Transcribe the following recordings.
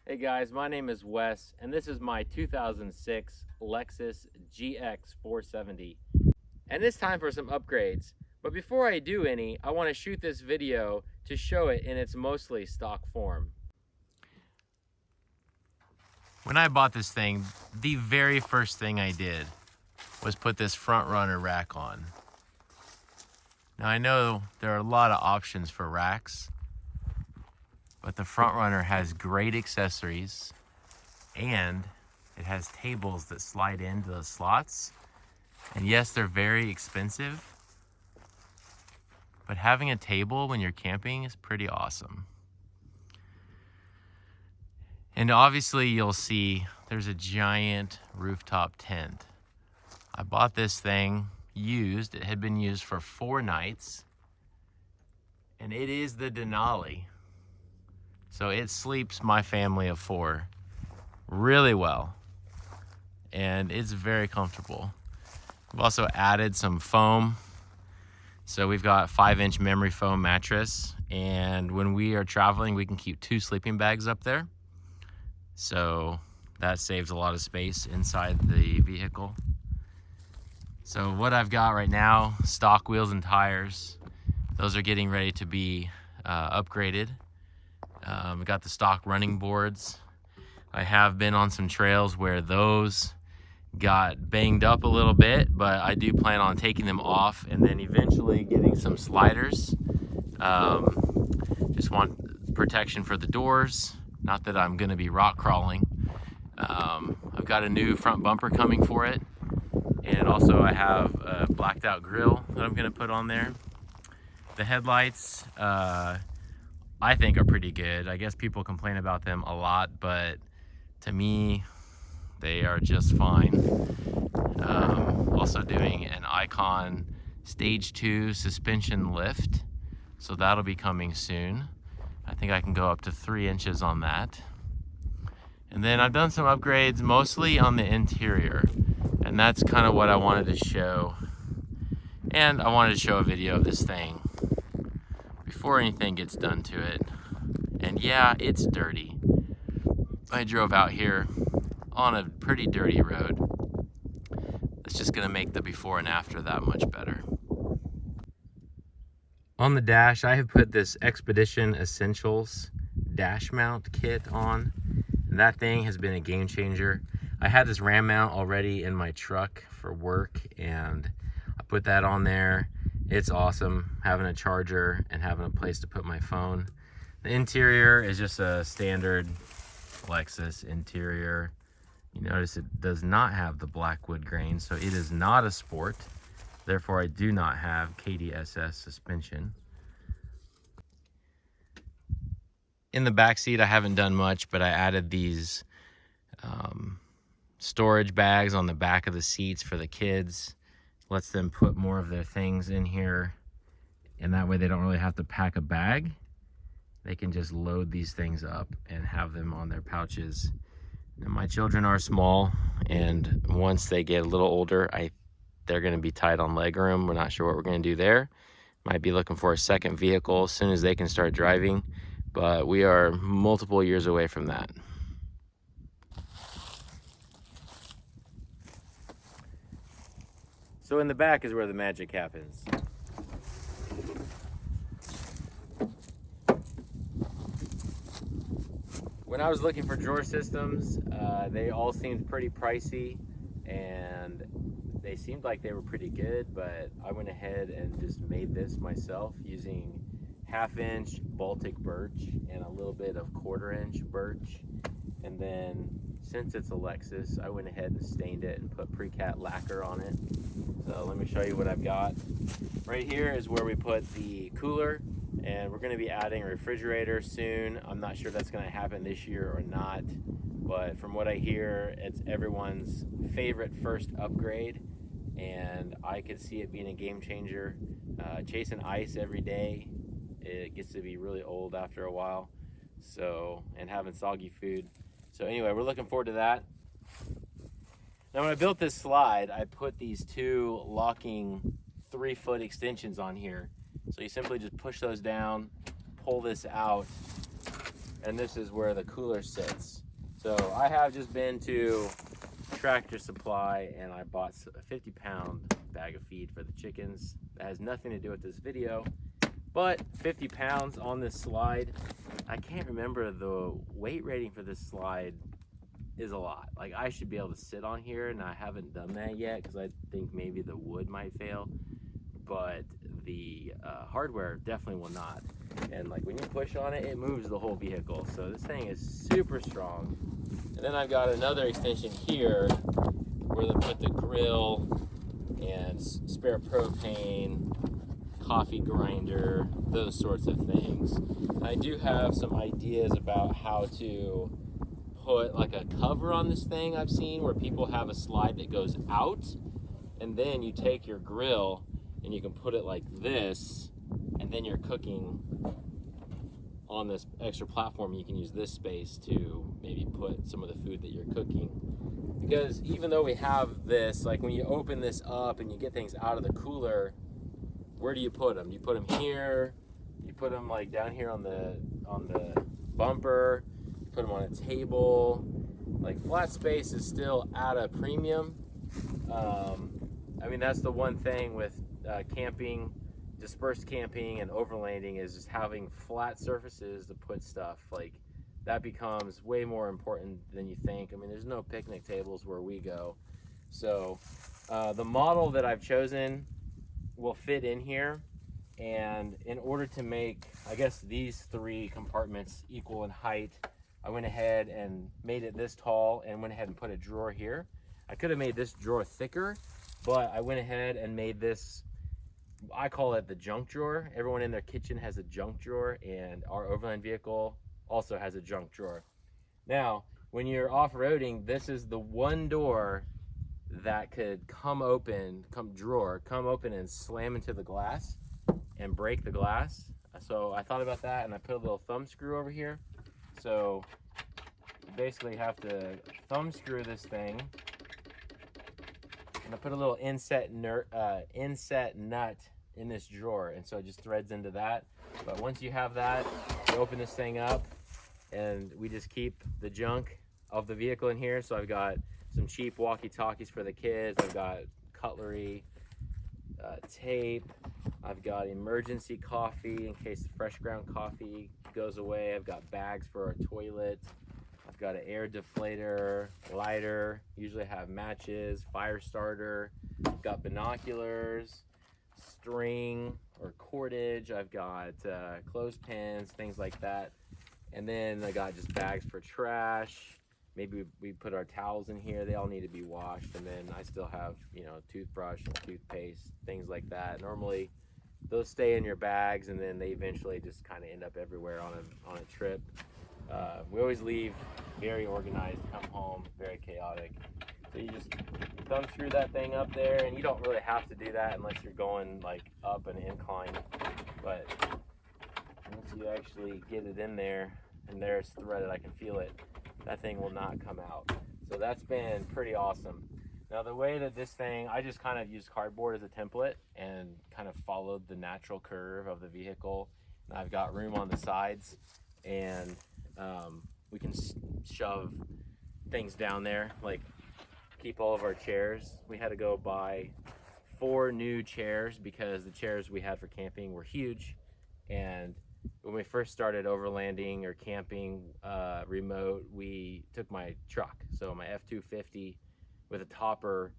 Hey guys, my name is Wes, and this is my 2006 Lexus GX470. And it's time for some upgrades. But before I do any, I want to shoot this video to show it in its mostly stock form. When I bought this thing, the very first thing I did was put this front runner rack on. Now I know there are a lot of options for racks, but the front runner has great accessories and it has tables that slide into the slots. And yes, they're very expensive, but having a table when you're camping is pretty awesome. And obviously you'll see there's a giant rooftop tent. I bought this thing used. It had been used for 4 nights, and it is the Denali. So it sleeps my family of 4 really well, and it's very comfortable. We've also added some foam. So we've got 5-inch memory foam mattress, and when we are traveling, we can keep 2 sleeping bags up there. So that saves a lot of space inside the vehicle. So what I've got right now, stock wheels and tires. Those are getting ready to be upgraded. We got the stock running boards. I have been on some trails where those got banged up a little bit, but I do plan on taking them off and then eventually getting some sliders. Just want protection for the doors. Not that I'm gonna be rock crawling. I've got a new front bumper coming for it. And also I have a blacked out grill that I'm gonna put on there. The headlights, I think are pretty good. I guess people complain about them a lot, but to me, they are just fine. Also doing an Icon Stage 2 suspension lift. So that'll be coming soon. I think I can go up to 3 inches on that. And then I've done some upgrades mostly on the interior. And that's kind of what I wanted to show. And I wanted to show a video of this thing before anything gets done to it. And yeah, it's dirty. I drove out here on a pretty dirty road. It's just gonna make the before and after that much better. On the dash, I have put this Expedition Essentials dash mount kit on. And that thing has been a game changer. I had this Ram mount already in my truck for work, and I put that on there. It's awesome having a charger and having a place to put my phone. The interior is just a standard Lexus interior. You notice it does not have the black wood grain, so it is not a sport. Therefore, I do not have KDSS suspension. In the back seat, I haven't done much, but I added these storage bags on the back of the seats for the kids. Lets them put more of their things in here, and that way they don't really have to pack a bag. They can just load these things up and have them on their pouches. And my children are small, and once they get a little older, they're going to be tight on legroom. We're not sure what we're going to do there. Might be looking for a second vehicle as soon as they can start driving, but we are multiple years away from that. So in the back is where the magic happens. When I was looking for drawer systems, they all seemed pretty pricey, and they seemed like they were pretty good, but I went ahead and just made this myself using 1/2-inch Baltic birch and a little bit of 1/4-inch birch. And then, since it's a Lexus, I went ahead and stained it and put pre-cat lacquer on it. So let me show you what I've got. Right here is where we put the cooler, and we're going to be adding a refrigerator soon. I'm not sure that's going to happen this year or not, but from what I hear, it's everyone's favorite first upgrade, and I could see it being a game changer. Chasing ice every day, it gets to be really old after a while, so, and having soggy food. So anyway, we're looking forward to that. Now when I built this slide, I put these 2 locking 3-foot extensions on here. So you simply just push those down, pull this out, and this is where the cooler sits. So I have just been to Tractor Supply and I bought a 50-pound bag of feed for the chickens. That has nothing to do with this video, but 50 pounds on this slide. I can't remember the weight rating for this slide is a lot. Like, I should be able to sit on here, and I haven't done that yet because I think maybe the wood might fail, but the hardware definitely will not. And like when you push on it, it moves the whole vehicle. So this thing is super strong. And then I've got another extension here where they put the grill and spare propane, coffee grinder, those sorts of things. I do have some ideas about how to put like a cover on this thing. I've seen where people have a slide that goes out, and then you take your grill and you can put it like this, and then you're cooking on this extra platform. You can use this space to maybe put some of the food that you're cooking. Because even though we have this, like when you open this up and you get things out of the cooler, where do you put them? You put them here, you put them like down here on the bumper, you put them on a table. Like, flat space is still at a premium. I mean, that's the one thing with camping, dispersed camping and overlanding, is just having flat surfaces to put stuff. Like, that becomes way more important than you think. I mean, there's no picnic tables where we go. So the model that I've chosen will fit in here. And in order to make, I guess, these 3 compartments equal in height, I went ahead and made it this tall and went ahead and put a drawer here. I could have made this drawer thicker, but I went ahead and made this, I call it the junk drawer. Everyone in their kitchen has a junk drawer, and our Overland vehicle also has a junk drawer. Now, when you're off-roading, this is the one door that could come open and slam into the glass and break the glass. So I thought about that, and I put a little thumb screw over here. So you basically have to thumb screw this thing, and I put a little inset nut in this drawer, and so it just threads into that. But once you have that, you open this thing up, and we just keep the junk of the vehicle in here. So I've got some cheap walkie-talkies for the kids, I've got cutlery, tape, I've got emergency coffee in case the fresh ground coffee goes away, I've got bags for our toilet, I've got an air deflator, lighter, usually have matches, fire starter, I've got binoculars, string or cordage, I've got clothespins, things like that. And then I got just bags for trash. Maybe we put our towels in here, they all need to be washed. And then I still have, you know, toothbrush and toothpaste, things like that. Normally those stay in your bags, and then they eventually just kind of end up everywhere on a trip. We always leave very organized, come home very chaotic. So you just thumb screw that thing up there, and you don't really have to do that unless you're going like up an incline. But once you actually get it in there, and there it's threaded, I can feel it, that thing will not come out. So that's been pretty awesome. Now the way that this thing, I just kind of used cardboard as a template and kind of followed the natural curve of the vehicle. And I've got room on the sides, and we can shove things down there, like keep all of our chairs. We had to go buy 4 new chairs because the chairs we had for camping were huge. And when we first started overlanding or camping remote, we took my truck, so my F-250 with a topper,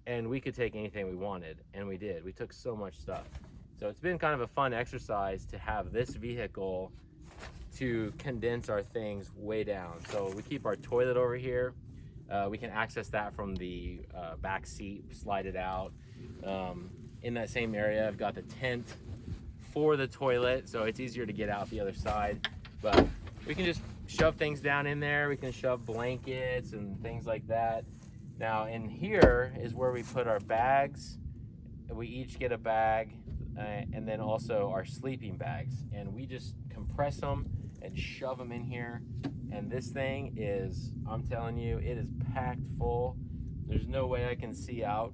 and we could take anything we wanted, and we did. We took so much stuff. So it's been kind of a fun exercise to have this vehicle to condense our things way down. So we keep our toilet over here. We can access that from the back seat, slide it out. In that same area, I've got the tent for the toilet, so it's easier to get out the other side. But we can just shove things down in there. We can shove blankets and things like that. Now in here is where we put our bags. We each get a bag, and then also our sleeping bags, and we just compress them and shove them in here. And this thing is, I'm telling you, it is packed full. There's no way I can see out.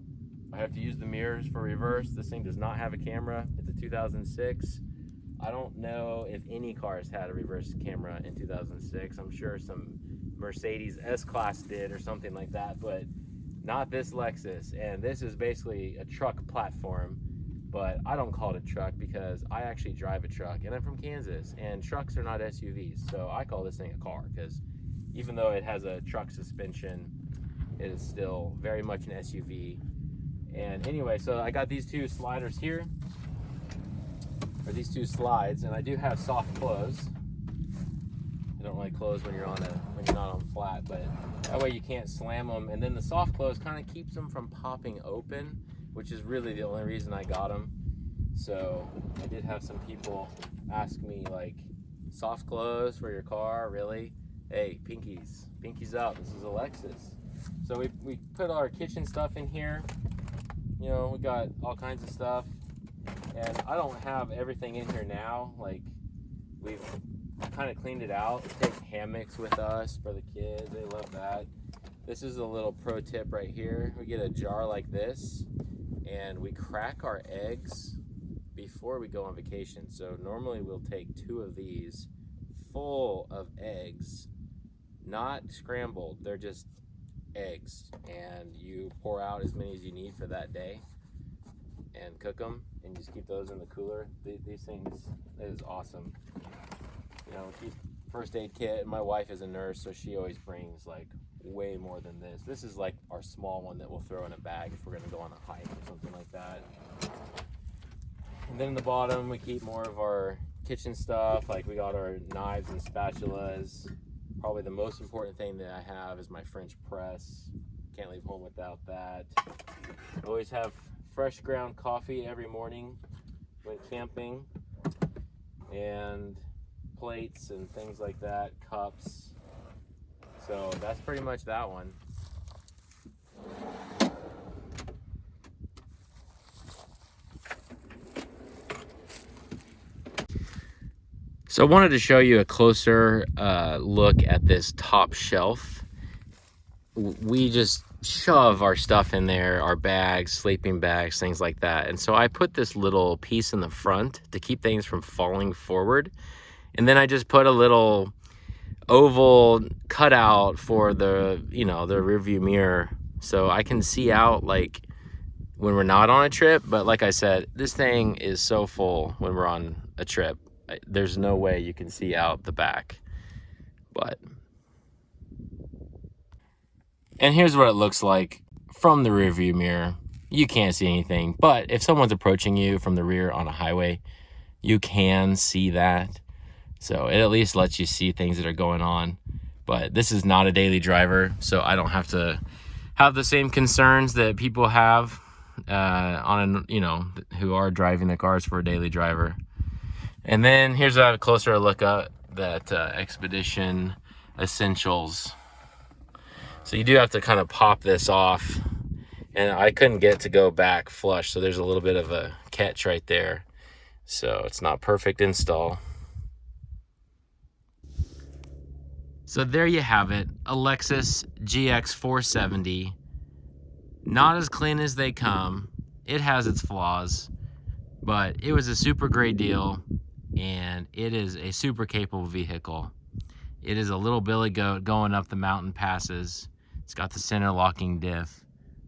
I have to use the mirrors for reverse. This thing does not have a camera. It's a 2006. I don't know if any cars had a reverse camera in 2006. I'm sure some Mercedes S-Class did or something like that, but not this Lexus. And this is basically a truck platform, but I don't call it a truck because I actually drive a truck, and I'm from Kansas, and trucks are not SUVs, so I call this thing a car, because even though it has a truck suspension, it is still very much an SUV. And anyway, so I got these two sliders here, or these two slides, and I do have soft close. They don't really close when you're not on flat, but that way you can't slam them. And then the soft close kind of keeps them from popping open, which is really the only reason I got them. So I did have some people ask me, like, soft close for your car, really? Hey, pinkies up. This is a Lexus. So we put our kitchen stuff in here. You know, we got all kinds of stuff, and I don't have everything in here now. Like, we've kind of cleaned it out. We take hammocks with us for the kids. They love that. This is a little pro tip right here. We get a jar like this, and we crack our eggs before we go on vacation. So normally we'll take 2 of these full of eggs, not scrambled. They're just eggs, and you pour out as many as you need for that day and cook them, and just keep those in the cooler. These things, it is awesome. You know, keep first aid kit, and my wife is a nurse, so she always brings like way more than this. This is like our small one that we'll throw in a bag if we're gonna go on a hike or something like that. And then in the bottom we keep more of our kitchen stuff, like we got our knives and spatulas. Probably the most important thing that I have is my French press. Can't leave home without that. I always have fresh ground coffee every morning when camping, and plates and things like that, cups. So that's pretty much that one. So I wanted to show you a closer look at this top shelf. We just shove our stuff in there, our bags, sleeping bags, things like that. And so I put this little piece in the front to keep things from falling forward. And then I just put a little oval cutout for the, you know, the rear view mirror, so I can see out like when we're not on a trip. But like I said, this thing is so full when we're on a trip. There's no way you can see out the back. And here's what it looks like from the rear view mirror. You can't see anything, but if someone's approaching you from the rear on a highway, you can see that. So it at least lets you see things that are going on. But this is not a daily driver, so I don't have to have the same concerns that people have who are driving the cars for a daily driver. And then here's a closer look at that Expedition Essentials. So you do have to kind of pop this off, and I couldn't get it to go back flush, so there's a little bit of a catch right there. So it's not perfect install. So there you have it, a Lexus GX470. Not as clean as they come. It has its flaws, but it was a super great deal, and it is a super capable vehicle. It is a little billy goat going up the mountain passes. It's got the center locking diff.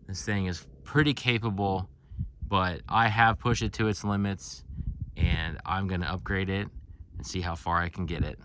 This thing is pretty capable, but I have pushed it to its limits, and I'm gonna upgrade it and see how far I can get it.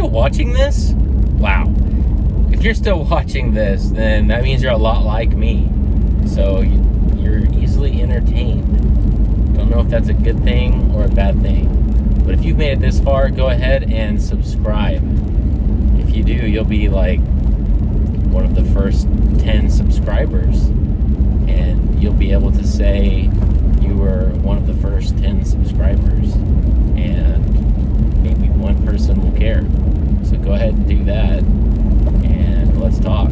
still watching this? Wow. If you're still watching this, then that means you're a lot like me. So you're easily entertained. Don't know if that's a good thing or a bad thing. But if you've made it this far, go ahead and subscribe. If you do, you'll be like one of the first 10 subscribers. And you'll be able to say you were one of the first 10 subscribers. And maybe one person will care. So go ahead and do that. And let's talk.